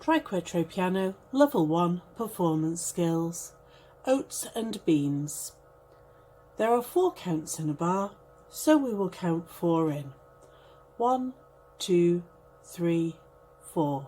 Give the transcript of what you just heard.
Triquetro Piano, Level 1, Performance Skills, Oats and Beans. There are 4 counts in a bar, so we will count 4 in. 1, 2, 3, 4.